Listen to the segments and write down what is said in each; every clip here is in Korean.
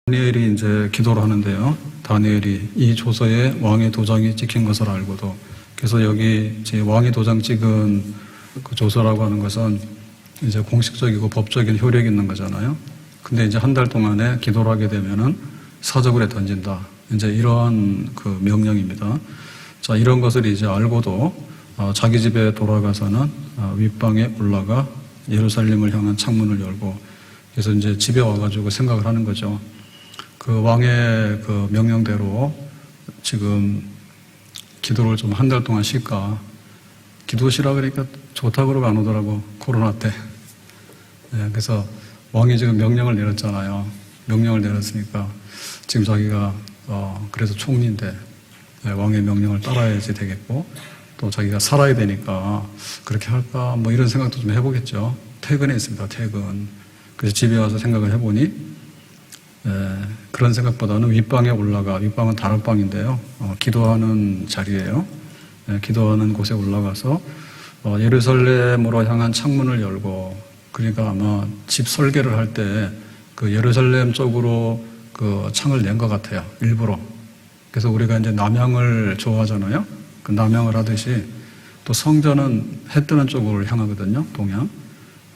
다니엘이 이제 기도를 하는데요. 다니엘이 이 조서에 왕의 도장이 찍힌 것을 알고도, 그래서 여기 제 왕의 도장 찍은 그 조서라고 하는 것은 이제 공식적이고 법적인 효력이 있는 거잖아요. 근데 이제 한 달 동안에 기도를 하게 되면은 사적으로 던진다. 이제 이러한 그 명령입니다. 자, 이런 것을 이제 알고도 자기 집에 돌아가서는 윗방에 올라가 예루살렘을 향한 창문을 열고, 그래서 이제 집에 와가지고 생각을 하는 거죠. 그 왕의 그 명령대로 지금 기도를 좀 한 달 동안 쉴까. 기도 쉬라 그러니까 좋다고 그러고 안 오더라고, 코로나 때. 네, 그래서 왕이 지금 명령을 내렸잖아요. 명령을 내렸으니까 지금 자기가 그래서 총리인데 왕의 명령을 따라야지 되겠고, 또 자기가 살아야 되니까 그렇게 할까 뭐 이런 생각도 좀 해보겠죠. 퇴근했습니다. 퇴근. 그래서 집에 와서 생각을 해보니 그런 생각보다는 윗방에 올라가, 윗방은 다른 방인데요. 기도하는 자리예요. 기도하는 곳에 올라가서 예루살렘으로 향한 창문을 열고, 그러니까 아마 집 설계를 할 때 그 예루살렘 쪽으로 그 창을 낸 것 같아요. 일부러. 그래서 우리가 이제 남향을 좋아하잖아요. 그 남향을 하듯이 또 성전은 해 뜨는 쪽으로 향하거든요. 동향.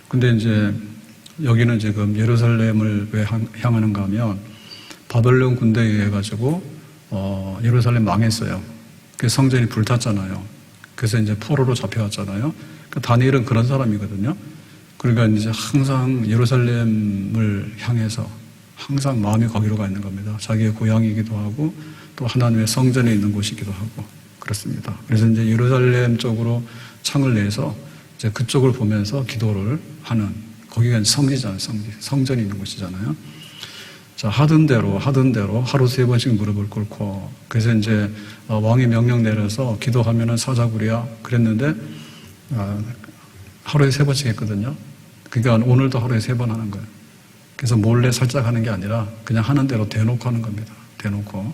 근데 이제 여기는 지금 예루살렘을 왜 향하는가 하면 바벨론 군대에 의해 가지고 예루살렘 망했어요. 그 성전이 불탔잖아요. 그래서 이제 포로로 잡혀왔잖아요. 그러니까 다니엘은 그런 사람이거든요. 그러니까 이제 항상 예루살렘을 향해서 항상 마음이 거기로 가 있는 겁니다. 자기의 고향이기도 하고 또 하나님의 성전에 있는 곳이기도 하고 그렇습니다. 그래서 이제 예루살렘 쪽으로 창을 내서 이제 그쪽을 보면서 기도를 하는, 거기가 성지잖아요. 성전이 있는 곳이잖아요. 자, 하던 대로 하루 3번씩 무릎을 꿇고, 그래서 이제 왕이 명령 내려서 기도하면은 사자구리야 그랬는데 하루에 3번씩 했거든요. 그러니까 오늘도 하루에 3번 하는 거예요. 그래서 몰래 살짝 하는 게 아니라 그냥 하는 대로 대놓고 하는 겁니다. 대놓고.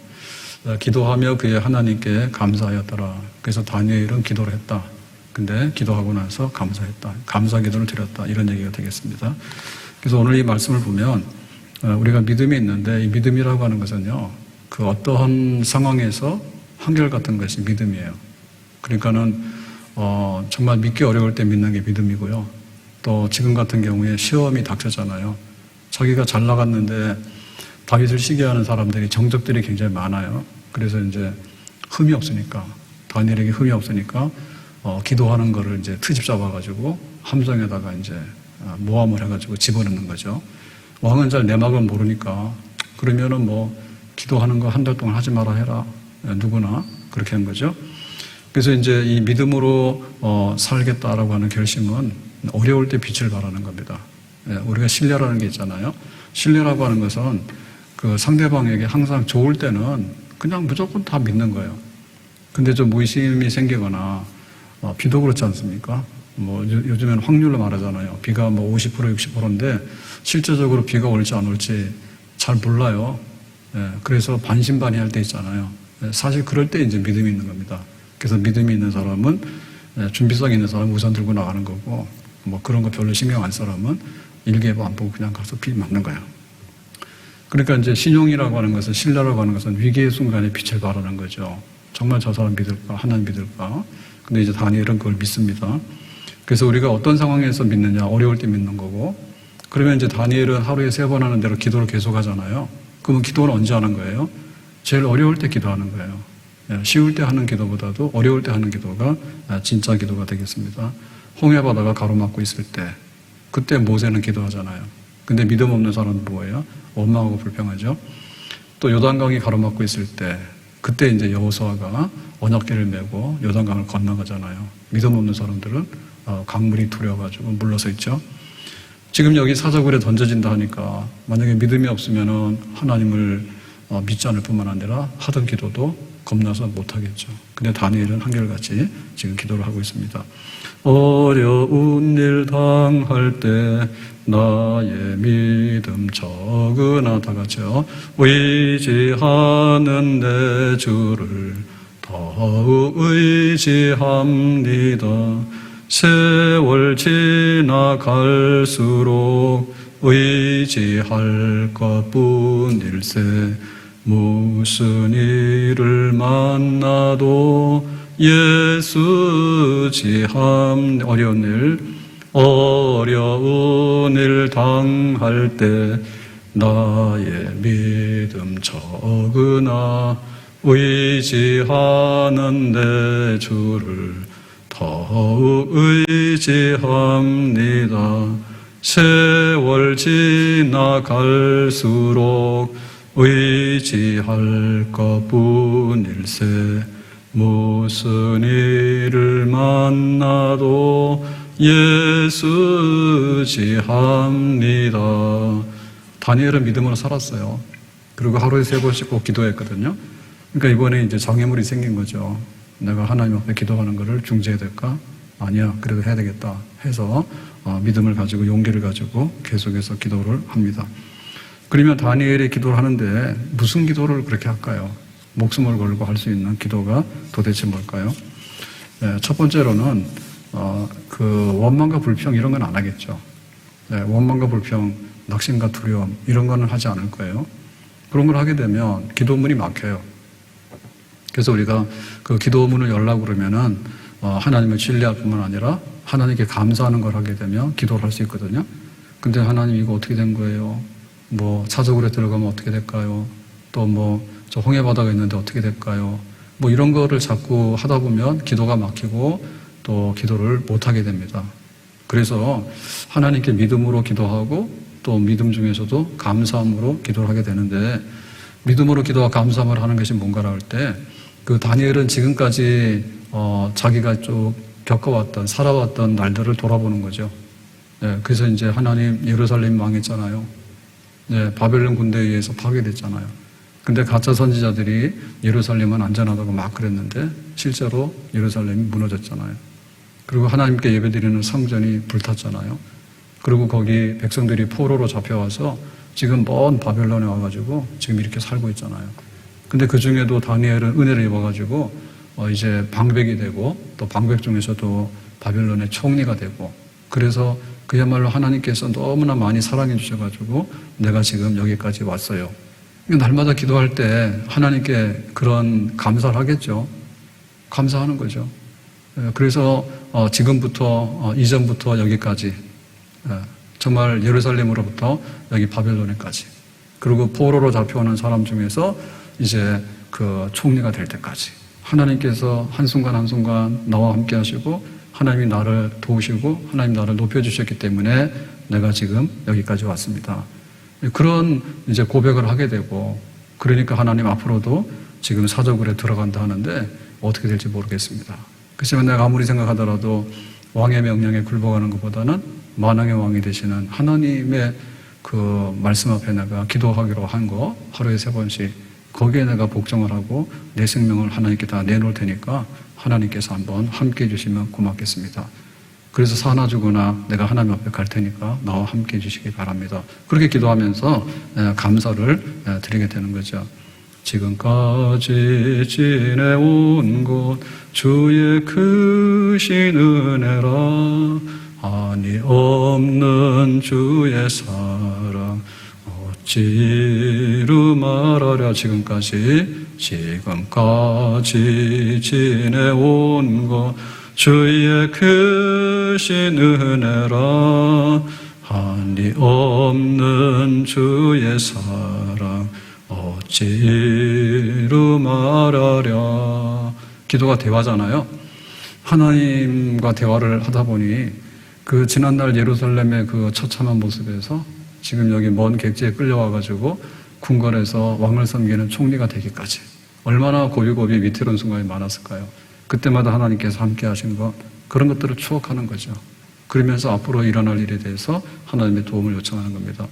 기도하며 그의 하나님께 감사하였더라. 그래서 다니엘은 기도를 했다. 근데 기도하고 나서 감사했다. 감사 기도를 드렸다. 이런 얘기가 되겠습니다. 그래서 오늘 이 말씀을 보면 우리가 믿음이 있는데, 이 믿음이라고 하는 것은요, 그 어떠한 상황에서 한결같은 것이 믿음이에요. 그러니까는 정말 믿기 어려울 때 믿는 게 믿음이고요. 또 지금 같은 경우에 시험이 닥쳤잖아요. 자기가 잘 나갔는데 다윗을 시기하는 사람들이, 정적들이 굉장히 많아요. 그래서 이제 흠이 없으니까, 다니엘에게 흠이 없으니까 기도하는 거를 이제 트집 잡아가지고 함정에다가 이제 모함을 해가지고 집어넣는 거죠. 왕은 잘 내막을 모르니까 그러면은 뭐 기도하는 거 한 달 동안 하지 마라 해라. 누구나 그렇게 한 거죠. 그래서 이제 이 믿음으로 살겠다라고 하는 결심은 어려울 때 빛을 발하는 겁니다. 우리가 신뢰라는 게 있잖아요. 신뢰라고 하는 것은 그 상대방에게 항상 좋을 때는 그냥 무조건 다 믿는 거예요. 근데 좀 무의심이 생기거나 비도 그렇지 않습니까? 뭐 요즘에는 확률로 말하잖아요. 비가 뭐 50% 60%인데 실제적으로 비가 올지 안 올지 잘 몰라요. 그래서 반신반의할 때 있잖아요. 사실 그럴 때 이제 믿음이 있는 겁니다. 그래서 믿음이 있는 사람은, 준비성 있는 사람은 우산 들고 나가는 거고, 뭐 그런 거 별로 신경 안 사람은 일기예보 안 보고 그냥 가서 비 맞는 거예요. 그러니까 이제 신용이라고 하는 것은, 신뢰라고 하는 것은 위기의 순간에 빛을 발하는 거죠. 정말 저 사람 믿을까? 하나님 믿을까? 근데 이제 다니엘은 그걸 믿습니다. 그래서 우리가 어떤 상황에서 믿느냐? 어려울 때 믿는 거고, 그러면 이제 다니엘은 하루에 3번 하는 대로 기도를 계속 하잖아요. 그러면 기도는 언제 하는 거예요? 제일 어려울 때 기도하는 거예요. 쉬울 때 하는 기도보다도 어려울 때 하는 기도가 진짜 기도가 되겠습니다. 홍해 바다가 가로막고 있을 때, 그때 모세는 기도하잖아요. 근데 믿음 없는 사람은 뭐예요? 원망하고 불평하죠. 또 요단강이 가로막고 있을 때, 그때 이제 여호수아가 언약궤를 메고 요단강을 건너가잖아요. 믿음 없는 사람들은 강물이 두려워가지고 물러서 있죠. 지금 여기 사자굴에 던져진다 하니까 만약에 믿음이 없으면은 하나님을 믿지 않을 뿐만 아니라 하던 기도도 겁나서 못하겠죠. 근데 다니엘은 한결같이 지금 기도를 하고 있습니다. 어려운 일 당할 때 나의 믿음 적으나, 다 같이요. 의지하는 내 주를 더욱 의지합니다. 세월 지나갈수록 의지할 것뿐일세. 무슨 일을 만나도 예수 지함. 어려운 일 당할 때 나의 믿음 적으나 의지하는 내 주를 더욱 의지합니다. 세월 지나갈수록 의지할 것뿐일세. 무슨 일을 만나도 예수 지합니다. 다니엘은 믿음으로 살았어요. 그리고 하루에 3번씩 꼭 기도했거든요. 그러니까 이번에 이제 장애물이 생긴 거죠. 내가 하나님 앞에 기도하는 것을 중지해야 될까? 아니야, 그래도 해야 되겠다 해서 믿음을 가지고 용기를 가지고 계속해서 기도를 합니다. 그러면 다니엘이 기도를 하는데 무슨 기도를 그렇게 할까요? 목숨을 걸고 할 수 있는 기도가 도대체 뭘까요? 첫 번째로는 그 원망과 불평 이런 건 안 하겠죠. 원망과 불평, 낙심과 두려움 이런 거는 하지 않을 거예요. 그런 걸 하게 되면 기도문이 막혀요. 그래서 우리가 그 기도문을 열라고 그러면은 하나님을 신뢰할 뿐만 아니라 하나님께 감사하는 걸 하게 되면 기도를 할 수 있거든요. 근데 하나님 이거 어떻게 된 거예요? 뭐 차적으로 들어가면 어떻게 될까요? 또 뭐 저 홍해바다가 있는데 어떻게 될까요? 뭐 이런 거를 자꾸 하다 보면 기도가 막히고 또 기도를 못 하게 됩니다. 그래서 하나님께 믿음으로 기도하고 또 믿음 중에서도 감사함으로 기도를 하게 되는데, 믿음으로 기도와 감사함을 하는 것이 뭔가라 할 때, 그 다니엘은 지금까지 자기가 쭉 겪어왔던 살아왔던 날들을 돌아보는 거죠. 그래서 이제 하나님 예루살렘 망했잖아요. 바벨론 군대에 의해서 파괴됐잖아요. 근데 가짜 선지자들이 예루살렘은 안전하다고 막 그랬는데 실제로 예루살렘이 무너졌잖아요. 그리고 하나님께 예배드리는 성전이 불탔잖아요. 그리고 거기 백성들이 포로로 잡혀와서 지금 먼 바벨론에 와가지고 지금 이렇게 살고 있잖아요. 근데 그 중에도 다니엘은 은혜를 입어가지고 이제 방백이 되고 또 방백 중에서도 바벨론의 총리가 되고, 그래서 그야말로 하나님께서 너무나 많이 사랑해 주셔가지고 내가 지금 여기까지 왔어요. 날마다 기도할 때 하나님께 그런 감사를 하겠죠. 감사하는 거죠. 그래서 지금부터 이전부터 여기까지 정말 예루살렘으로부터 여기 바벨론에까지, 그리고 포로로 잡혀오는 사람 중에서 이제 그 총리가 될 때까지 하나님께서 한순간 한순간 나와 함께 하시고 하나님이 나를 도우시고 하나님 나를 높여주셨기 때문에 내가 지금 여기까지 왔습니다. 그런 이제 고백을 하게 되고, 그러니까 하나님 앞으로도 지금 사저굴에 들어간다 하는데 어떻게 될지 모르겠습니다. 그렇지만 내가 아무리 생각하더라도 왕의 명령에 굴복하는 것보다는 만왕의 왕이 되시는 하나님의 그 말씀 앞에 내가 기도하기로 한 거 하루에 3번씩 거기에 내가 복종을 하고 내 생명을 하나님께 다 내놓을 테니까 하나님께서 한번 함께 해주시면 고맙겠습니다. 그래서 사나 죽으나 내가 하나님 앞에 갈 테니까 나와 함께 해주시기 바랍니다. 그렇게 기도하면서 감사를 드리게 되는 거죠. 지금까지 지내온 것 주의 크신 은혜라, 아니 없는 주의 사랑 어찌로 말하랴. 지금까지 지내온 것 주의 크신 은혜라, 한이 없는 주의 사랑 어찌로 말하랴. 기도가 대화잖아요. 하나님과 대화를 하다 보니 그 지난날 예루살렘의 그 처참한 모습에서 지금 여기 먼 객지에 끌려와가지고 궁궐에서 왕을 섬기는 총리가 되기까지 얼마나 고비고비 위태로운 순간이 많았을까요? 그때마다 하나님께서 함께 하신 것, 그런 것들을 추억하는 거죠. 그러면서 앞으로 일어날 일에 대해서 하나님의 도움을 요청하는 겁니다.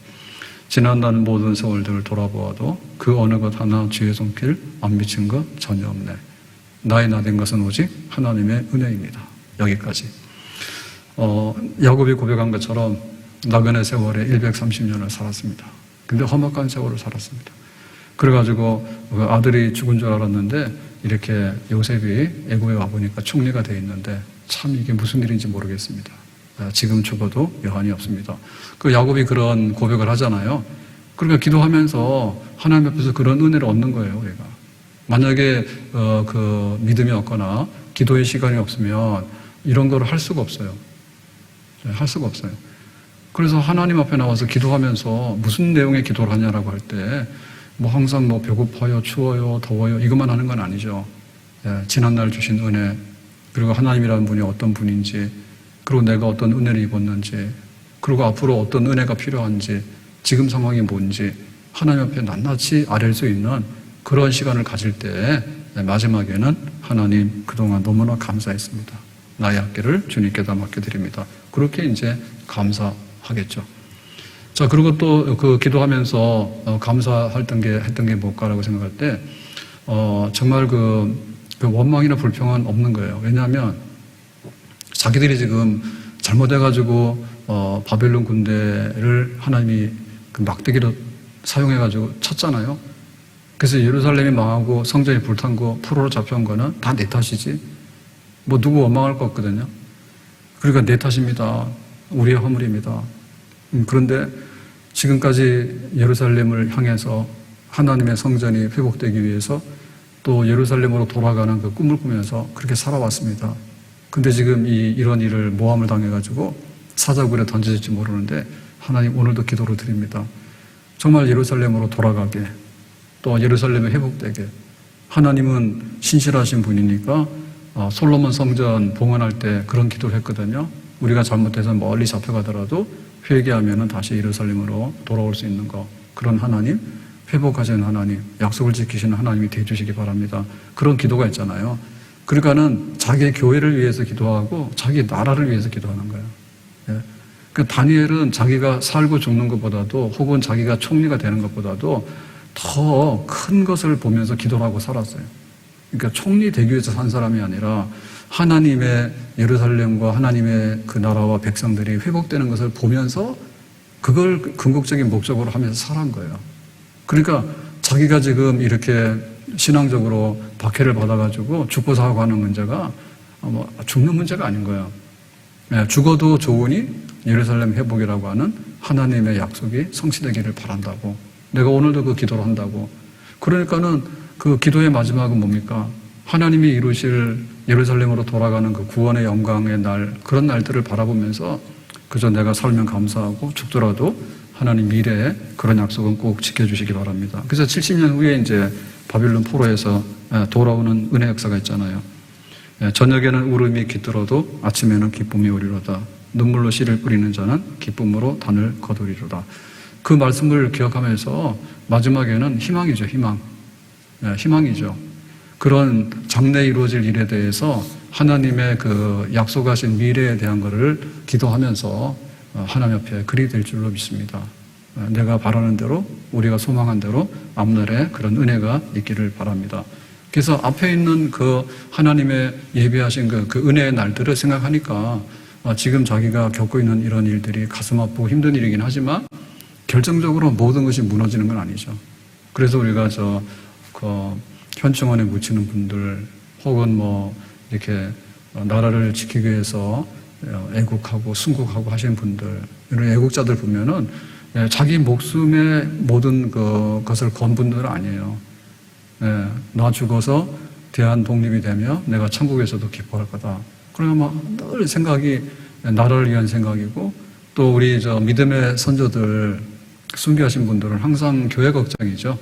지난날 모든 세월들을 돌아보아도 그 어느 것 하나 주의 손길 안 미친 것 전혀 없네. 나의 나된 것은 오직 하나님의 은혜입니다. 여기까지. 야곱이 고백한 것처럼 나그네 세월에 130년을 살았습니다. 근데 험악한 세월을 살았습니다. 그래가지고 아들이 죽은 줄 알았는데 이렇게 요셉이 애굽에 와보니까 총리가 돼 있는데 참 이게 무슨 일인지 모르겠습니다. 지금 죽어도 여한이 없습니다. 그 야곱이 그런 고백을 하잖아요. 그러니까 기도하면서 하나님 앞에서 그런 은혜를 얻는 거예요, 우리가. 만약에 그 믿음이 없거나 기도의 시간이 없으면 이런 걸 할 수가 없어요. 할 수가 없어요. 그래서 하나님 앞에 나와서 기도하면서 무슨 내용의 기도를 하냐라고 할 때 뭐 항상 뭐 배고파요, 추워요, 더워요 이것만 하는 건 아니죠. 지난날 주신 은혜, 그리고 하나님이라는 분이 어떤 분인지, 그리고 내가 어떤 은혜를 입었는지, 그리고 앞으로 어떤 은혜가 필요한지, 지금 상황이 뭔지 하나님 앞에 낱낱이 아뢰 수 있는 그런 시간을 가질 때 마지막에는 하나님 그동안 너무나 감사했습니다. 나의 학기를 주님께다 맡겨드립니다. 그렇게 이제 감사하겠죠. 자, 그리고 또 그 기도하면서 감사했던 게 뭘까라고 생각할 때 정말 그 원망이나 불평은 없는 거예요. 왜냐하면 자기들이 지금 잘못해가지고 바벨론 군대를 하나님이 그 막대기로 사용해가지고 쳤잖아요. 그래서 예루살렘이 망하고 성전이 불탄 거, 포로로 잡혀온 거는 다 내 탓이지. 뭐 누구 원망할 거 없거든요. 그러니까 내 탓입니다. 우리의 허물입니다. 그런데 지금까지 예루살렘을 향해서 하나님의 성전이 회복되기 위해서 또 예루살렘으로 돌아가는 그 꿈을 꾸면서 그렇게 살아왔습니다. 근데 지금 이런 일을 모함을 당해가지고 사자굴에 던져질지 모르는데 하나님 오늘도 기도를 드립니다. 정말 예루살렘으로 돌아가게, 또 예루살렘이 회복되게. 하나님은 신실하신 분이니까 솔로몬 성전 봉헌할 때 그런 기도를 했거든요. 우리가 잘못해서 멀리 잡혀가더라도 회개하면 다시 예루살렘으로 돌아올 수 있는 거. 그런 하나님, 회복하시는 하나님, 약속을 지키시는 하나님이 되어주시기 바랍니다. 그런 기도가 있잖아요. 그러니까는 자기 교회를 위해서 기도하고 자기 나라를 위해서 기도하는 거예요. 예. 그 다니엘은 자기가 살고 죽는 것보다도 혹은 자기가 총리가 되는 것보다도 더 큰 것을 보면서 기도를 하고 살았어요. 그러니까 총리 되기 위해서 산 사람이 아니라 하나님의 예루살렘과 하나님의 그 나라와 백성들이 회복되는 것을 보면서 그걸 궁극적인 목적으로 하면서 살아온 거예요. 그러니까 자기가 지금 이렇게 신앙적으로 박해를 받아가지고 죽고 사고 하는 문제가 죽는 문제가 아닌 거예요. 죽어도 좋으니 예루살렘 회복이라고 하는 하나님의 약속이 성취되기를 바란다고. 내가 오늘도 그 기도를 한다고. 그러니까는 그 기도의 마지막은 뭡니까? 하나님이 이루실 예루살렘으로 돌아가는 그 구원의 영광의 날, 그런 날들을 바라보면서 그저 내가 살면 감사하고 죽더라도 하나님 미래에 그런 약속은 꼭 지켜주시기 바랍니다. 그래서 70년 후에 이제 바빌론 포로에서 돌아오는 은혜 역사가 있잖아요. 저녁에는 울음이 깃들어도 아침에는 기쁨이 오리로다. 눈물로 씨를 뿌리는 자는 기쁨으로 단을 거두리로다. 그 말씀을 기억하면서 마지막에는 희망이죠, 희망. 희망이죠. 그런 장래에 이루어질 일에 대해서 하나님의 그 약속하신 미래에 대한 것을 기도하면서 하나님 앞에 그리 될 줄로 믿습니다. 내가 바라는 대로, 우리가 소망한 대로 앞날에 그런 은혜가 있기를 바랍니다. 그래서 앞에 있는 그 하나님의 예비하신 그 은혜의 날들을 생각하니까 지금 자기가 겪고 있는 이런 일들이 가슴 아프고 힘든 일이긴 하지만 결정적으로 모든 것이 무너지는 건 아니죠. 그래서 우리가 현충원에 묻히는 분들 혹은 이렇게 나라를 지키기 위해서 애국하고 순국하고 하시는 분들, 이런 애국자들 보면은 자기 목숨의 모든 것을 건 분들은 아니에요. 나 죽어서 대한 독립이 되며 내가 천국에서도 기뻐할 거다. 그러면 늘 생각이 나라를 위한 생각이고, 또 우리 믿음의 선조들 순교하신 분들은 항상 교회 걱정이죠.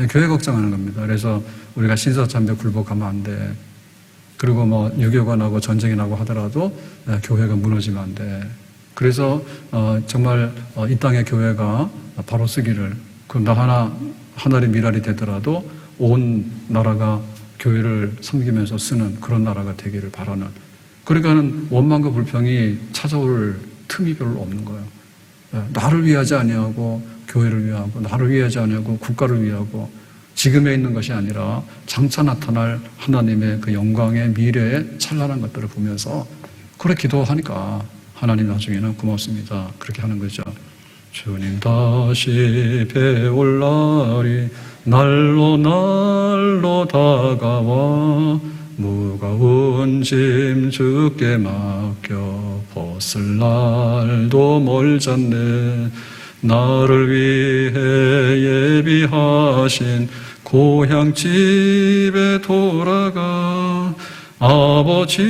교회 걱정하는 겁니다. 그래서 우리가 신사참배 굴복하면 안 돼. 그리고 6.25가 나고 전쟁이 나고 하더라도 교회가 무너지면 안 돼. 그래서 정말 이 땅의 교회가 바로 서기를, 그럼 하나의 미랄이 되더라도 온 나라가 교회를 섬기면서 쓰는 그런 나라가 되기를 바라는. 그러니까는 원망과 불평이 찾아올 틈이 별로 없는 거예요. 나를 위하지 아니하고 교회를 위하고, 나를 위하지 아니하고 국가를 위하고, 지금에 있는 것이 아니라 장차 나타날 하나님의 그 영광의 미래의 찬란한 것들을 보면서 그렇게 기도하니까 하나님 나중에는 고맙습니다. 그렇게 하는 거죠. 주님 다시 배울 날이 날로 날로 다가와 무거운 짐 주께 맡겨 벗을 날도 멀잖네. 나를 위해 예비하신 고향 집에 돌아가 아버지의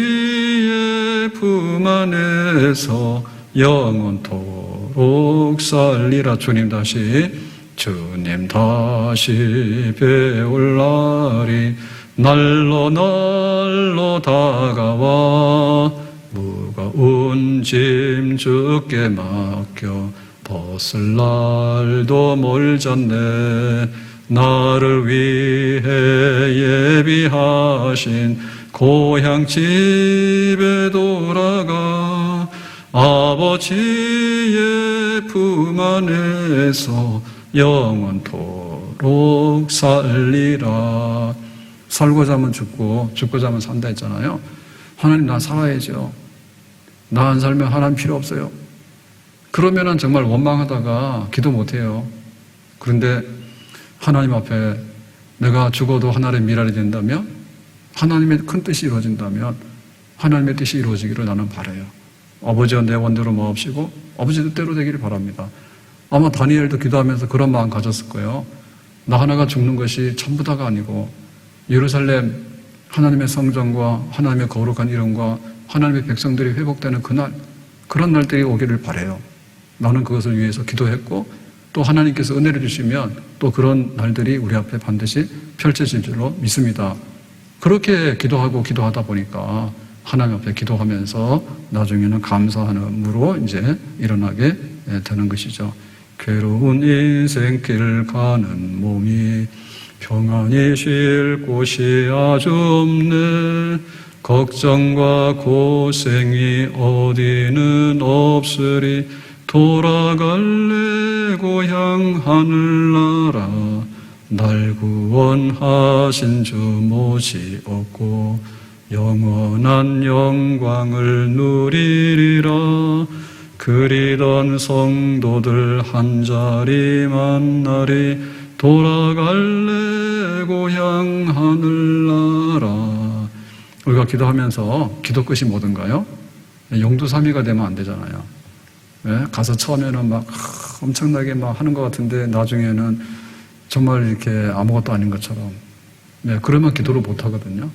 품 안에서 영원토록 살리라. 주님 다시 배울 날이 날로 다가와 무거운 짐 주께 맡겨 벗을 날도 멀잖네. 나를 위해 예비하신 고향 집에 돌아가 아버지의 품 안에서 영원토록 살리라. 살고자 하면 죽고 죽고자 하면 산다 했잖아요. 하나님, 나 살아야죠. 나 안 살면 하나님 필요 없어요. 그러면은 정말 원망하다가 기도 못해요. 그런데 하나님 앞에 내가 죽어도 하나님의 미랄이 된다면, 하나님의 큰 뜻이 이루어진다면 하나님의 뜻이 이루어지기를 나는 바라요. 아버지와 내 원대로 마옵시고 아버지 뜻대로 되기를 바랍니다. 아마 다니엘도 기도하면서 그런 마음 가졌을 거예요. 나 하나가 죽는 것이 전부 다가 아니고 예루살렘 하나님의 성전과 하나님의 거룩한 이름과 하나님의 백성들이 회복되는 그날, 그런 날들이 오기를 바라요. 나는 그것을 위해서 기도했고 또 하나님께서 은혜를 주시면 또 그런 날들이 우리 앞에 반드시 펼쳐질 줄로 믿습니다. 그렇게 기도하다 보니까 하나님 앞에 기도하면서 나중에는 감사함으로 이제 일어나게 되는 것이죠. 괴로운 인생길 가는 몸이 평안히 쉴 곳이 아주 없네. 걱정과 고생이 어디는 없으리. 돌아갈래 고향 하늘나라. 날 구원하신 주 못이 없고 영원한 영광을 누리리라. 그리던 성도들 한자리 만나리. 돌아갈래 고향 하늘나라. 우리가 기도하면서 기도 끝이 뭐든가요? 용두사미가 되면 안 되잖아요. 네? 가서 처음에는 막 엄청나게 막 하는 것 같은데 나중에는 정말 이렇게 아무것도 아닌 것처럼. 네, 그러면 기도를 못 하거든요.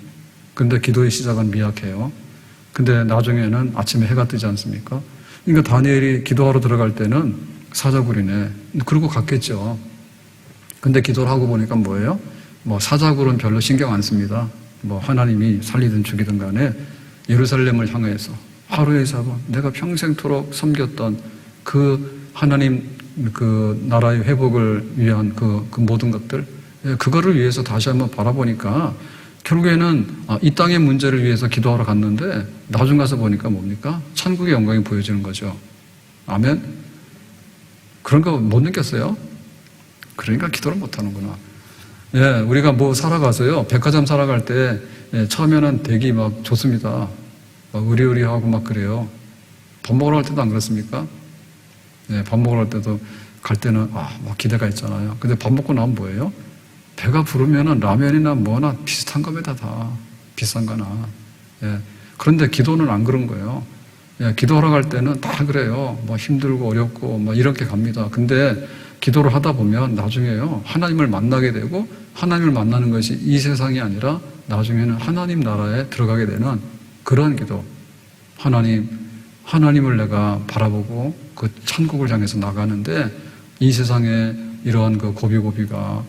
근데 기도의 시작은 미약해요. 근데 나중에는 아침에 해가 뜨지 않습니까? 그러니까 다니엘이 기도하러 들어갈 때는 사자굴이네. 그러고 갔겠죠. 근데 기도를 하고 보니까 뭐예요? 사자굴은 별로 신경 안 씁니다. 하나님이 살리든 죽이든 간에 예루살렘을 향해서 하루에 4번 내가 평생토록 섬겼던 그 하나님 그 나라의 회복을 위한 그 모든 것들, 그거를 위해서 다시 한번 바라보니까 결국에는 이 땅의 문제를 위해서 기도하러 갔는데 나중 가서 보니까 뭡니까? 천국의 영광이 보여지는 거죠. 아멘? 그런 거 못 느꼈어요? 그러니까 기도를 못 하는구나. 예, 우리가 살아가서요, 백화점 살아갈 때, 처음에는 되게 막 좋습니다. 의리의리하고 막 그래요. 밥 먹으러 갈 때도 안 그렇습니까? 예, 밥 먹으러 갈 때도, 갈 때는, 막 기대가 있잖아요. 근데 밥 먹고 나면 뭐예요? 배가 부르면은 라면이나 뭐나 비슷한 겁니다, 다. 비싼 거나. 예. 그런데 기도는 안 그런 거예요. 예, 기도하러 갈 때는 다 그래요. 힘들고 어렵고, 이렇게 갑니다. 근데 기도를 하다 보면 나중에요, 하나님을 만나게 되고, 하나님을 만나는 것이 이 세상이 아니라 나중에는 하나님 나라에 들어가게 되는 그런 기도. 하나님을 내가 바라보고 그 천국을 향해서 나가는데 이 세상에 이러한 그 고비고비가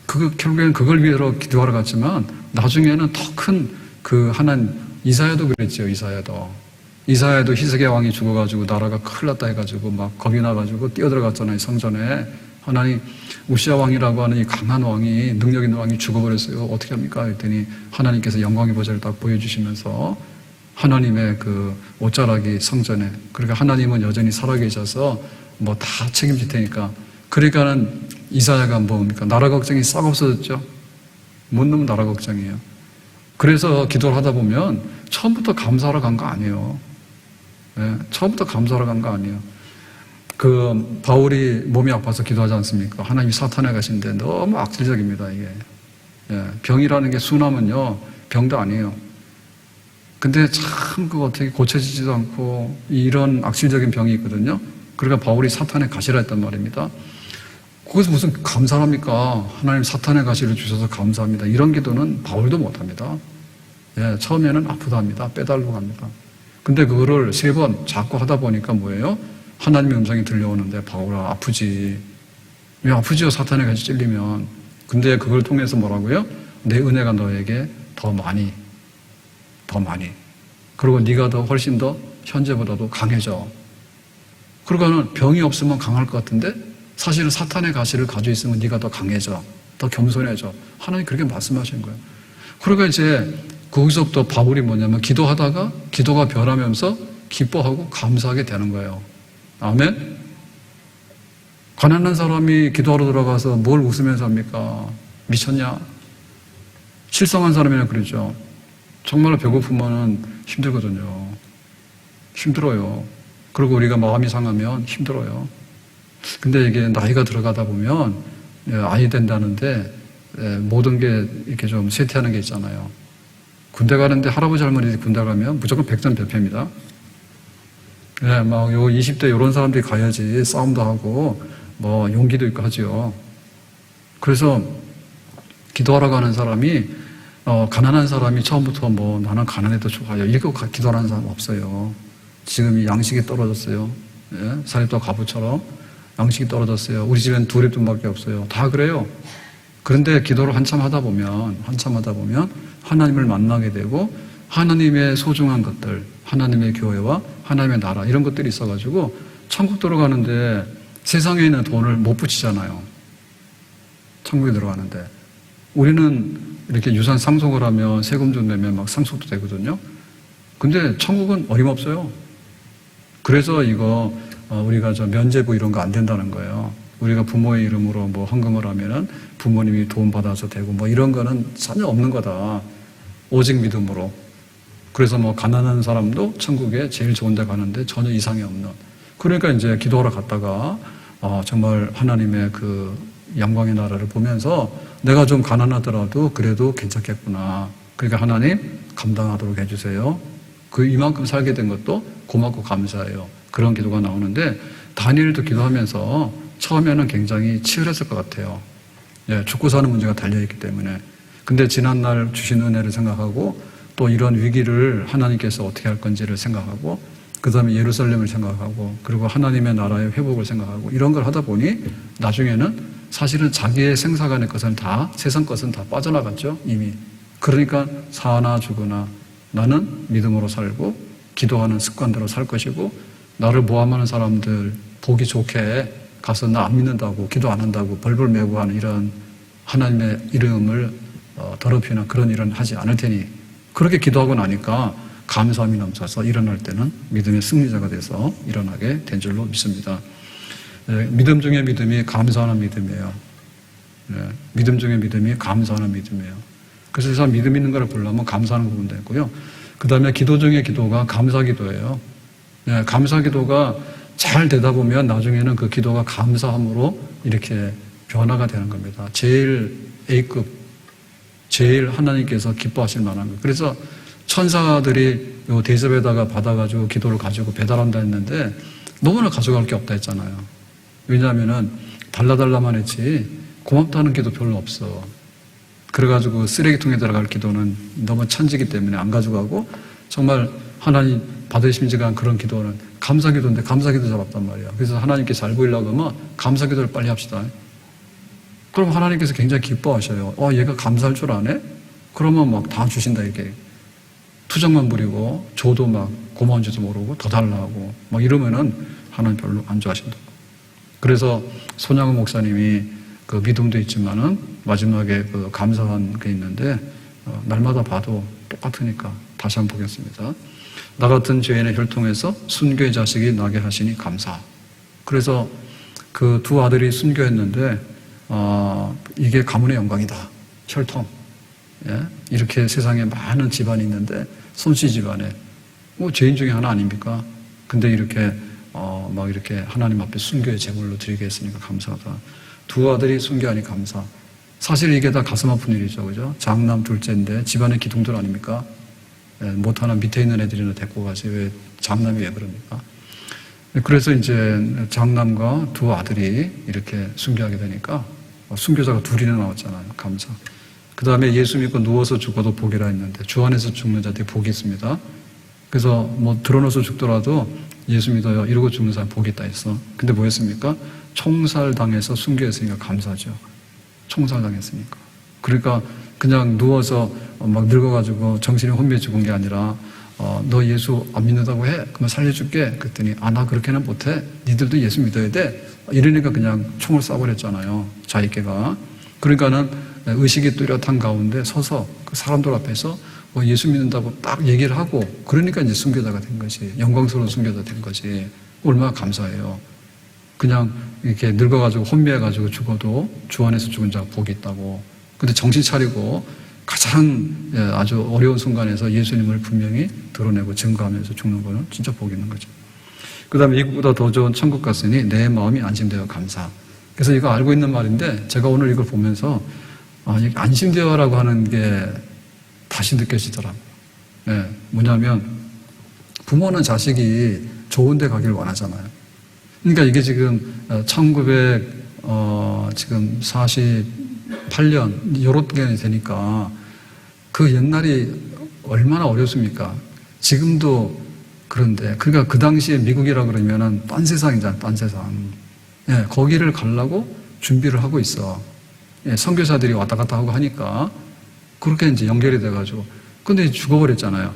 결국에는 그걸 위해서 기도하러 갔지만 나중에는 더 큰 그 하나님, 이사야도 그랬죠, 이사야도 희석의 왕이 죽어가지고 나라가 큰일 났다 해가지고 막 겁이 나가지고 뛰어들어갔잖아요, 성전에. 하나님, 우시아 왕이라고 하는 이 강한 왕이, 능력 있는 왕이 죽어버렸어요. 어떻게 합니까? 했더니 하나님께서 영광의 보좌를 딱 보여주시면서 하나님의 그 옷자락이 성전에, 그러니까 하나님은 여전히 살아계셔서 다 책임질 테니까. 그러니까는 이사야가 뭡니까? 나라 걱정이 싹 없어졌죠? 못 넘은 나라 걱정이에요. 그래서 기도를 하다 보면 처음부터 감사하러 간 거 아니에요. 네, 처음부터 감사하러 간 거 아니에요. 그 바울이 몸이 아파서 기도하지 않습니까? 하나님이 사탄에 가신데 너무 악질적입니다, 이게. 예, 병이라는 게 순하면요, 병도 아니에요. 근데 참 그거 어떻게 고쳐지지도 않고 이런 악질적인 병이 있거든요. 그러니까 바울이 사탄의 가시라 했단 말입니다. 거기서 무슨 감사합니까? 하나님 사탄의 가시를 주셔서 감사합니다. 이런 기도는 바울도 못합니다. 예, 처음에는 아프다 합니다. 빼달라고 합니다. 근데 그거를 3번 자꾸 하다 보니까 뭐예요? 하나님의 음성이 들려오는데 바울아 아프지. 왜 아프지요? 사탄의 가시 찔리면. 근데 그걸 통해서 뭐라고요? 내 은혜가 너에게 더 많이 그리고 네가 더 훨씬 더 현재보다도 강해져. 그러고는 병이 없으면 강할 것 같은데 사실은 사탄의 가시를 가지고 있으면 네가 더 강해져, 더 겸손해져. 하나님 그렇게 말씀하신 거예요. 그러니까 이제 거기서부터 바울이 뭐냐면 기도하다가 기도가 변하면서 기뻐하고 감사하게 되는 거예요. 아멘. 가난한 사람이 기도하러 들어가서 뭘 웃으면서 합니까? 미쳤냐? 실성한 사람이나 그러죠. 정말로 배고프면 힘들거든요. 힘들어요. 그리고 우리가 마음이 상하면 힘들어요. 근데 이게 나이가 들어가다 보면 아이 된다는데 모든 게 이렇게 좀 쇠퇴하는 게 있잖아요. 군대 가는데 할아버지 할머니들이 군대 가면 무조건 백전백패입니다. 예, 막 요 20대 이런 사람들이 가야지 싸움도 하고 뭐 용기도 있고 하죠. 그래서 기도하러 가는 사람이 가난한 사람이 처음부터 뭐 나는 가난해도 좋아요 이거 기도하는 사람 없어요. 지금 양식이 떨어졌어요. 예? 사립도 가부처럼 양식이 떨어졌어요. 우리 집엔 2랩돈밖에 없어요. 다 그래요. 그런데 기도를 한참 하다 보면 하나님을 만나게 되고 하나님의 소중한 것들, 하나님의 교회와 하나님의 나라 이런 것들이 있어가지고 천국 들어가는데 세상에 있는 돈을 못 붙이잖아요. 천국에 들어가는데 우리는 이렇게 유산 상속을 하면 세금 좀 내면 막 상속도 되거든요. 근데 천국은 어림없어요. 그래서 이거 우리가 저 면제부 이런 거 안 된다는 거예요. 우리가 부모의 이름으로 뭐 헌금을 하면은 부모님이 도움 받아서 되고 뭐 이런 거는 전혀 없는 거다. 오직 믿음으로. 그래서 뭐 가난한 사람도 천국에 제일 좋은 데 가는데 전혀 이상이 없는. 그러니까 이제 기도하러 갔다가 정말 하나님의 그 영광의 나라를 보면서 내가 좀 가난하더라도 그래도 괜찮겠구나. 그러니까 하나님 감당하도록 해주세요. 그 이만큼 살게 된 것도 고맙고 감사해요. 그런 기도가 나오는데 다니엘도 기도하면서 처음에는 굉장히 치열했을 것 같아요. 예, 죽고 사는 문제가 달려있기 때문에. 근데 지난날 주신 은혜를 생각하고 또 이런 위기를 하나님께서 어떻게 할 건지를 생각하고 그 다음에 예루살렘을 생각하고 그리고 하나님의 나라의 회복을 생각하고 이런 걸 하다 보니 나중에는 사실은 자기의 생사간의 것은 다 세상 것은 다 빠져나갔죠 이미. 그러니까 사나 죽으나 나는 믿음으로 살고 기도하는 습관대로 살 것이고 나를 모함하는 사람들 보기 좋게 가서 나 안 믿는다고 기도 안 한다고 벌벌 매고 하는 이런 하나님의 이름을 더럽히는 그런 일은 하지 않을 테니 그렇게 기도하고 나니까 감사함이 넘쳐서 일어날 때는 믿음의 승리자가 돼서 일어나게 된 줄로 믿습니다. 믿음 중에 믿음이 감사하는 믿음이에요. 믿음 중에 믿음이 감사하는 믿음이에요. 그래서 이 사람 믿음 있는 거를 보려면 감사하는 부분도 있고요. 그 다음에 기도 중에 기도가 감사 기도예요. 감사 기도가 잘 되다 보면 나중에는 그 기도가 감사함으로 이렇게 변화가 되는 겁니다. 제일 A급, 제일 하나님께서 기뻐하실 만한 거예요. 그래서 천사들이 요 대접에다가 받아가지고 기도를 가지고 배달한다 했는데 너무나 가져갈 게 없다 했잖아요. 왜냐하면은 달라달라만 했지 고맙다는 기도 별로 없어. 그래가지고 쓰레기통에 들어갈 기도는 너무 천지기 때문에 안 가져가고 정말 하나님 받으심지가 그런 기도는 감사 기도인데 감사 기도 잡았단 말이야. 그래서 하나님께 잘 보이려고 하면 감사 기도를 빨리 합시다. 그럼 하나님께서 굉장히 기뻐하셔요. 얘가 감사할 줄 아네? 그러면 막 다 주신다 이렇게. 투정만 부리고 줘도 막 고마운지도 모르고 더 달라고 막 이러면은 하나님 별로 안 좋아하신다고. 그래서 손양호 목사님이 그 믿음도 있지만은 마지막에 그 감사한 게 있는데 날마다 봐도 똑같으니까 다시 한번 보겠습니다. 나 같은 죄인의 혈통에서 순교의 자식이 나게 하시니 감사. 그래서 그 두 아들이 순교했는데 이게 가문의 영광이다. 혈통. 예? 이렇게 세상에 많은 집안이 있는데 손씨 집안에 뭐 죄인 중에 하나 아닙니까? 근데 이렇게 막 이렇게 하나님 앞에 순교의 제물로 드리게 했으니까 감사하다. 두 아들이 순교하니 감사. 사실 이게 다 가슴 아픈 일이죠, 그죠? 장남 둘째인데 집안의 기둥들 아닙니까? 못하는 밑에 있는 애들이나 데리고 가지 왜 장남이 왜 그럽니까? 그래서 이제 장남과 두 아들이 이렇게 순교하게 되니까 순교자가 둘이나 나왔잖아요. 감사. 그 다음에 예수 믿고 누워서 죽어도 복이라 했는데 주 안에서 죽는 자들이 복이 있습니다. 그래서 뭐 드러눠서 죽더라도 예수 믿어요 이러고 죽는 사람 복이 있다 했어. 근데 뭐였습니까? 총살당해서 순교했으니까 감사죠. 총살당했으니까. 그러니까 그냥 누워서 막 늙어가지고 정신이 혼미해 죽은 게 아니라 너 예수 안 믿는다고 해? 그러면 살려줄게. 그랬더니 나 그렇게는 못해. 니들도 예수 믿어야 돼. 이러니까 그냥 총을 쏴버렸잖아요. 자기께가. 그러니까는 의식이 뚜렷한 가운데 서서 그 사람들 앞에서 예수 믿는다고 딱 얘기를 하고 그러니까 이제 순교자가 된 거지. 영광스러운 순교자 된 거지. 얼마나 감사해요. 그냥 이렇게 늙어가지고 혼미해가지고 죽어도 주 안에서 죽은 자가 복이 있다고. 근데 정신 차리고 가장 아주 어려운 순간에서 예수님을 분명히 드러내고 증거하면서 죽는 거는 진짜 복이 있는 거죠. 그 다음에 이것보다 더 좋은 천국 갔으니 내 마음이 안심되어 감사. 그래서 이거 알고 있는 말인데 제가 오늘 이걸 보면서 안심되어라고 하는 게 다시 느껴지더라고요. 뭐냐면 부모는 자식이 좋은 데 가길 원하잖아요. 그러니까 이게 지금 1948년 이렇게 되니까 그 옛날이 얼마나 어렵습니까? 지금도 그런데 그러니까 그 당시에 미국이라 그러면은 딴 세상이잖아, 딴 세상. 거기를 가려고 준비를 하고 있어. 선교사들이 왔다 갔다 하고 하니까 그렇게 이제 연결이 돼가지고 근데 죽어버렸잖아요.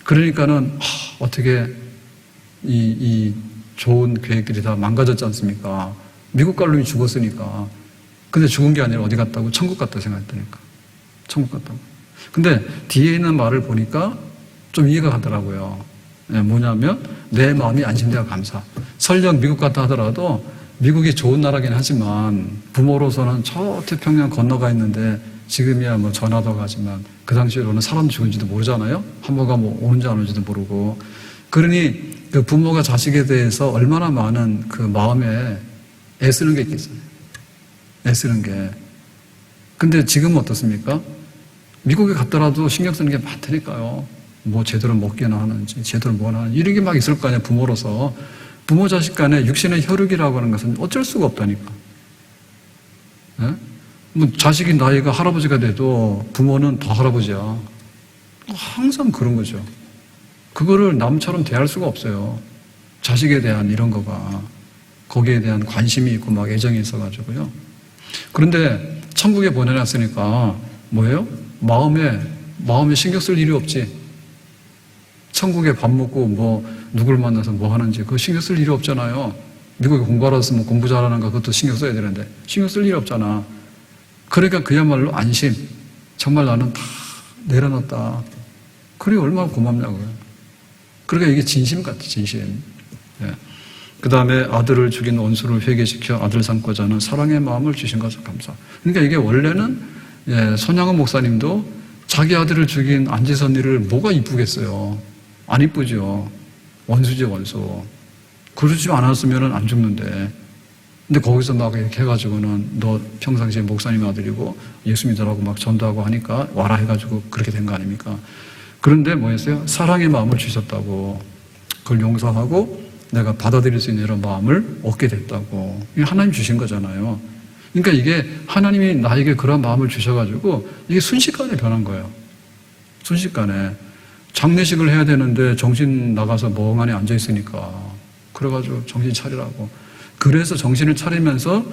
그러니까는 어떻게 이 좋은 계획들이 다 망가졌지 않습니까? 미국 갈 놈이 죽었으니까. 근데 죽은 게 아니라 어디 갔다고? 천국 갔다고 생각했다니까. 천국 갔다고. 근데 뒤에 있는 말을 보니까 좀 이해가 가더라고요. 뭐냐면 내 마음이 안심되어 감사. 설령 미국 갔다 하더라도 미국이 좋은 나라긴 하지만 부모로서는 저 태평양 건너가 있는데 지금이야 뭐 전화도 가지만 그 당시로는 사람 죽은지도 모르잖아요. 한모가 뭐 오는지 안 오는지도 모르고. 그러니 그 부모가 자식에 대해서 얼마나 많은 그 마음에 애쓰는 게 있겠어요. 애쓰는 게. 근데 지금은 어떻습니까? 미국에 갔더라도 신경 쓰는 게 많다니까요. 뭐 제대로 먹기나 하는지 제대로 뭐나 하는지 이런 게 막 있을 거 아니에요. 부모로서. 부모 자식 간에 육신의 혈육이라고 하는 것은 어쩔 수가 없다니까. 뭐 자식이 나이가 할아버지가 돼도 부모는 더 할아버지야. 항상 그런 거죠. 그거를 남처럼 대할 수가 없어요. 자식에 대한 이런 거가 거기에 대한 관심이 있고 막 애정이 있어가지고요. 그런데 천국에 보내놨으니까 뭐예요? 마음에 신경 쓸 일이 없지. 천국에 밥 먹고 뭐 누굴 만나서 뭐 하는지 그거 신경 쓸 일이 없잖아요. 미국에 공부하러 왔으면 공부 잘하는 거 그것도 신경 써야 되는데 신경 쓸 일이 없잖아. 그러니까 그야말로 안심. 정말 나는 다 내려놨다. 그게 얼마나 고맙냐고요. 그러니까 이게 진심 같아, 진심. 그 다음에 아들을 죽인 원수를 회개시켜 아들 삼고자 하는 사랑의 마음을 주신 것을 감사. 그러니까 이게 원래는 손양은 목사님도 자기 아들을 죽인 안지선이를 뭐가 이쁘겠어요. 안 이쁘죠. 원수지, 원수. 그러지 않았으면 안 죽는데. 근데 거기서 막 이렇게 해가지고는 너 평상시에 목사님 아들이고 예수 믿으라고 막 전도하고 하니까 와라 해가지고 그렇게 된 거 아닙니까? 그런데 뭐였어요? 사랑의 마음을 주셨다고. 그걸 용서하고 내가 받아들일 수 있는 이런 마음을 얻게 됐다고. 이게 하나님 주신 거잖아요. 그러니까 이게 하나님이 나에게 그런 마음을 주셔가지고 이게 순식간에 변한 거예요. 순식간에. 장례식을 해야 되는데 정신 나가서 멍하니 앉아있으니까. 그래가지고 정신 차리라고. 그래서 정신을 차리면서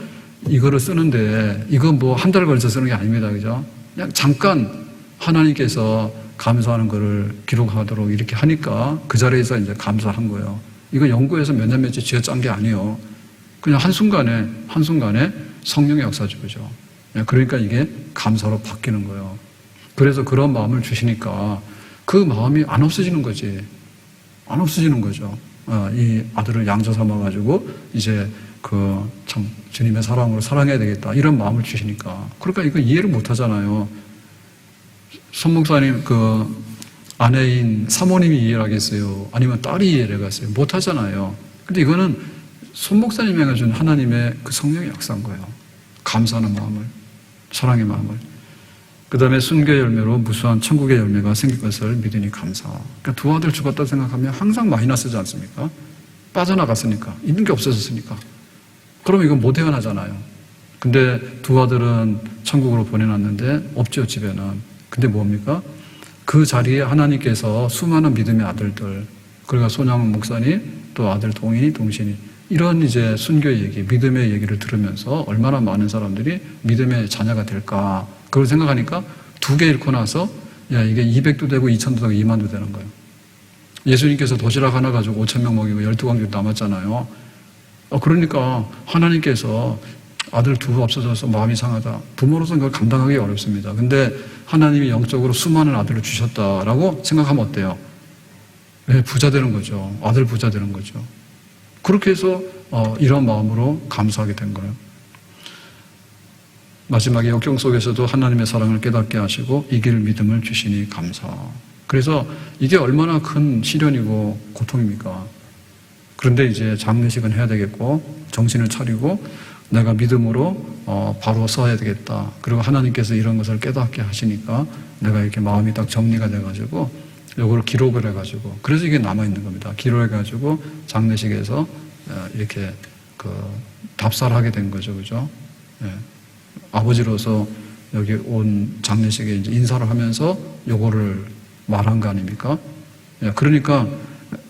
이거를 쓰는데 이건 뭐 한 달 걸쳐서 쓰는 게 아닙니다. 그죠? 그냥 잠깐 하나님께서 감사하는 거를 기록하도록 이렇게 하니까 그 자리에서 이제 감사한 거예요. 이거 연구해서 몇 년 며칠 쥐어짠 게 아니에요. 그냥 한순간에 성령의 역사죠. 그죠? 그러니까 이게 감사로 바뀌는 거예요. 그래서 그런 마음을 주시니까 그 마음이 안 없어지는 거지. 안 없어지는 거죠. 이 아들을 양자 삼아가지고 이제 참 주님의 사랑으로 사랑해야 되겠다. 이런 마음을 주시니까. 그러니까 이거 이해를 못 하잖아요. 손 목사님 아내인 사모님이 이해를 하겠어요? 아니면 딸이 이해를 하겠어요? 못 하잖아요. 근데 이거는 손 목사님이 준 하나님의 그 성령의 역사인 거예요. 감사하는 마음을, 사랑의 마음을. 그 다음에 순교의 열매로 무수한 천국의 열매가 생길 것을 믿으니 감사. 그러니까 두 아들 죽었다 생각하면 항상 마이너스지 않습니까? 빠져나갔으니까, 있는 게 없어졌으니까. 그러면 이건 못 헤어나잖아요. 근데 두 아들은 천국으로 보내놨는데 없죠, 집에는. 근데 뭡니까? 그 자리에 하나님께서 수많은 믿음의 아들들, 그러니까 손양은 목사님, 또 아들 동인이, 동신이, 이런 이제 순교의 얘기, 믿음의 얘기를 들으면서 얼마나 많은 사람들이 믿음의 자녀가 될까. 그걸 생각하니까 2개 잃고 나서, 야, 이게 200도 되고 2000도 되고 2만도 되는 거예요. 예수님께서 도시락 하나 가지고 5,000명 먹이고 12광주 남았잖아요. 그러니까 하나님께서 아들 2 없어져서 마음이 상하다. 부모로서는 그걸 감당하기 어렵습니다. 근데 하나님이 영적으로 수많은 아들을 주셨다라고 생각하면 어때요? 네, 부자 되는 거죠. 아들 부자 되는 거죠. 그렇게 해서 이런 마음으로 감사하게 된 거예요. 마지막에 역경 속에서도 하나님의 사랑을 깨닫게 하시고 이길 믿음을 주시니 감사. 그래서 이게 얼마나 큰 시련이고 고통입니까? 그런데 이제 장례식은 해야 되겠고 정신을 차리고 내가 믿음으로 바로 써야 되겠다. 그리고 하나님께서 이런 것을 깨닫게 하시니까 내가 이렇게 마음이 딱 정리가 돼가지고 이걸 기록을 해가지고 그래서 이게 남아있는 겁니다. 기록해가지고 장례식에서 이렇게 답사를 하게 된 거죠. 그죠? 예. 아버지로서 여기 온 장례식에 이제 인사를 하면서 요거를 말한 거 아닙니까? 예. 그러니까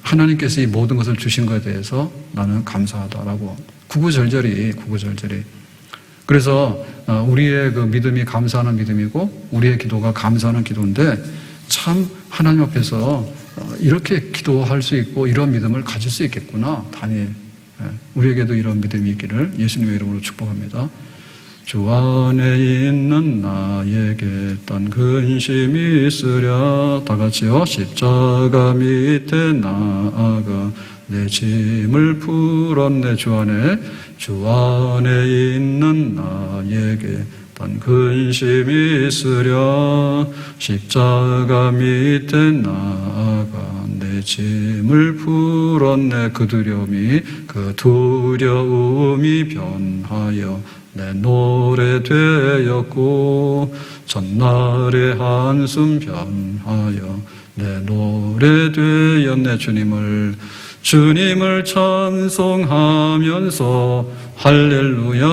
하나님께서 이 모든 것을 주신 것에 대해서 나는 감사하다라고 구구절절히. 그래서 우리의 그 믿음이 감사하는 믿음이고 우리의 기도가 감사하는 기도인데 참 하나님 앞에서 이렇게 기도할 수 있고 이런 믿음을 가질 수 있겠구나. 다니엘. 우리에게도 이런 믿음이 있기를 예수님의 이름으로 축복합니다. 주 안에 있는 나에게 딴 근심이 있으랴. 다 같이요. 십자가 밑에 나아가 내 짐을 풀었네. 주 안에 있는 나에게 딴 근심이 있으랴. 십자가 밑에 나아가 내 짐을 풀었네. 그 두려움이 변하여 내 노래 되었고 전날의 한숨 변하여 내 노래 되었네. 주님을 찬송하면서 할렐루야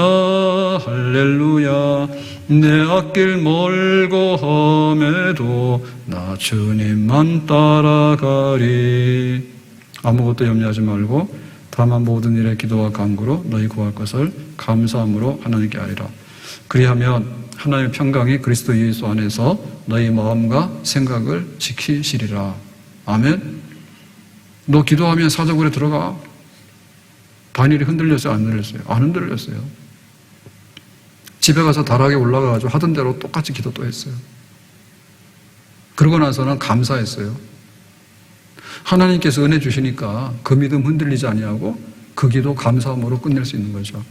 할렐루야. 내 앞길 멀고 험해도 나 주님만 따라가리. 아무것도 염려하지 말고 다만 모든 일에 기도와 간구로 너희 구할 것을 감사함으로 하나님께 아뢰라. 그리하면 하나님의 평강이 그리스도 예수 안에서 너희 마음과 생각을 지키시리라. 아멘. 너 기도하면 사자굴에 들어가. 다니엘이 흔들렸어요? 안 흔들렸어요? 안 흔들렸어요. 집에 가서 다락에 올라가가지고 하던 대로 똑같이 기도 또 했어요. 그러고 나서는 감사했어요. 하나님께서 은혜 주시니까 그 믿음 흔들리지 아니하고 그 기도 감사함으로 끝낼 수 있는 거죠.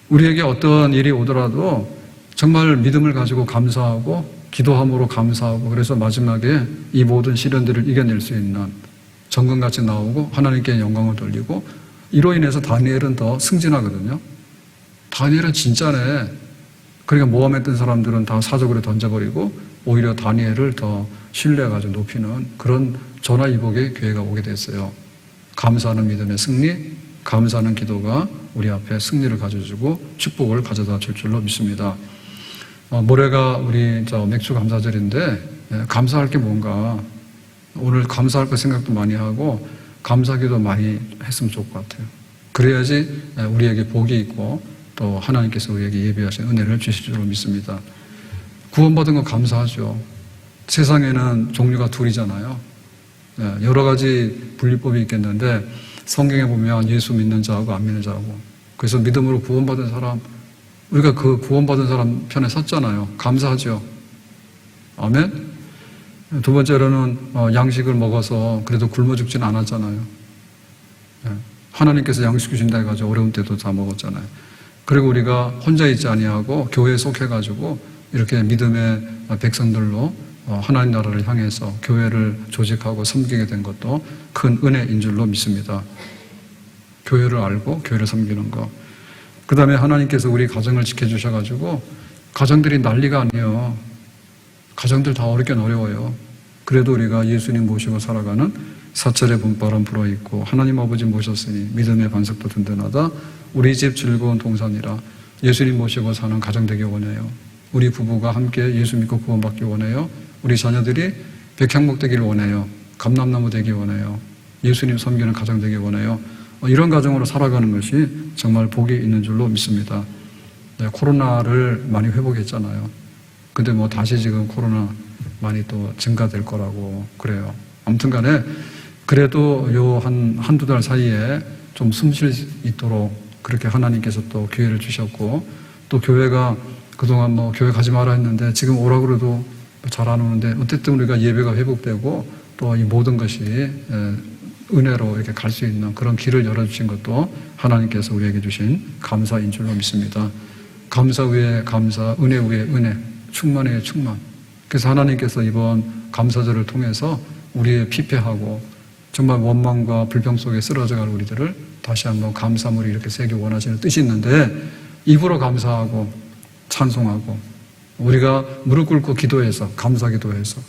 우리에게 어떤 일이 오더라도 정말 믿음을 가지고 감사하고 기도함으로 감사하고 그래서 마지막에 이 모든 시련들을 이겨낼 수 있는 정금같이 나오고 하나님께 영광을 돌리고 이로 인해서 다니엘은 더 승진하거든요. 다니엘은 진짜네. 그러니까 모함했던 사람들은 다 사적으로 던져버리고 오히려 다니엘을 더 신뢰해가지고 높이는 그런 전화위복의 기회가 오게 됐어요. 감사하는 믿음의 승리, 감사하는 기도가 우리 앞에 승리를 가져주고 축복을 가져다 줄 줄로 믿습니다. 모레가 우리 맥주 감사절인데 감사할 게 뭔가 오늘 감사할 거 생각도 많이 하고 감사기도 많이 했으면 좋을 것 같아요. 그래야지 우리에게 복이 있고 또 하나님께서 우리에게 예비하신 은혜를 주실 줄로 믿습니다. 구원받은 거 감사하죠. 세상에는 종류가 둘이잖아요. 여러 가지 분리법이 있겠는데 성경에 보면 예수 믿는 자하고 안 믿는 자하고 그래서 믿음으로 구원받은 사람 우리가 그 구원받은 사람 편에 섰잖아요. 감사하죠. 아멘. 두 번째로는 양식을 먹어서 그래도 굶어 죽지는 않았잖아요. 하나님께서 양식 주신다 해가지고 어려운 때도 다 먹었잖아요. 그리고 우리가 혼자 있지 아니하고 교회에 속해가지고 이렇게 믿음의 백성들로 하나님 나라를 향해서 교회를 조직하고 섬기게 된 것도 큰 은혜인 줄로 믿습니다. 교회를 알고 교회를 섬기는 거. 그 다음에 하나님께서 우리 가정을 지켜주셔가지고 가정들이 난리가 아니에요. 가정들 다 어렵긴 어려워요. 그래도 우리가 예수님 모시고 살아가는 사찰의 봄바람 불어있고 하나님 아버지 모셨으니 믿음의 반석도 든든하다. 우리 집 즐거운 동산이라. 예수님 모시고 사는 가정 되기 원해요. 우리 부부가 함께 예수 믿고 구원받기 원해요. 우리 자녀들이 백향목 되기를 원해요. 감람나무 되기 원해요. 예수님 섬기는 가정 되기 원해요. 이런 가정으로 살아가는 것이 정말 복이 있는 줄로 믿습니다. 네, 코로나를 많이 회복했잖아요. 근데 뭐 다시 지금 코로나 많이 또 증가될 거라고 그래요. 아무튼 간에 그래도 요 한두 달 사이에 좀 숨 쉴 수 있도록 그렇게 하나님께서 또 기회를 주셨고, 또 교회가 그동안 뭐 교회 가지 마라 했는데 지금 오라 그래도 잘 안 오는데 어쨌든 우리가 예배가 회복되고 또 이 모든 것이 은혜로 이렇게 갈 수 있는 그런 길을 열어주신 것도 하나님께서 우리에게 주신 감사인 줄로 믿습니다. 감사 위에 감사, 은혜 위에 은혜, 충만 위에 충만. 그래서 하나님께서 이번 감사절을 통해서 우리의 피폐하고 정말 원망과 불평 속에 쓰러져갈 우리들을 다시 한번 감사물이 이렇게 세기 원하시는 뜻이 있는데, 입으로 감사하고 찬송하고 우리가 무릎 꿇고 기도해서 감사 기도해서,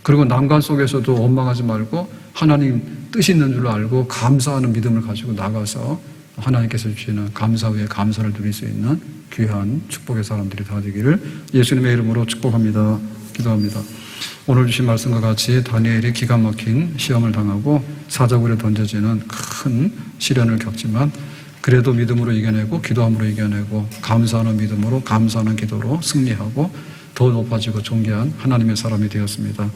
그리고 난관 속에서도 원망하지 말고 하나님 뜻이 있는 줄 알고 감사하는 믿음을 가지고 나가서 하나님께서 주시는 감사 위에 감사를 드릴 수 있는 귀한 축복의 사람들이 다 되기를 예수님의 이름으로 축복합니다. 기도합니다. 오늘 주신 말씀과 같이 다니엘이 기가 막힌 시험을 당하고 사자굴에 던져지는 큰 시련을 겪지만 그래도 믿음으로 이겨내고 기도함으로 이겨내고 감사하는 믿음으로 감사하는 기도로 승리하고 더 높아지고 존귀한 하나님의 사람이 되었습니다.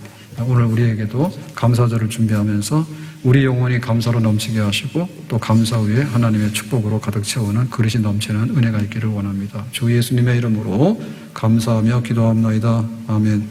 오늘 우리에게도 감사절을 준비하면서 우리 영혼이 감사로 넘치게 하시고 또 감사 위에 하나님의 축복으로 가득 채우는 그릇이 넘치는 은혜가 있기를 원합니다. 주 예수님의 이름으로 감사하며 기도합나이다. 아멘.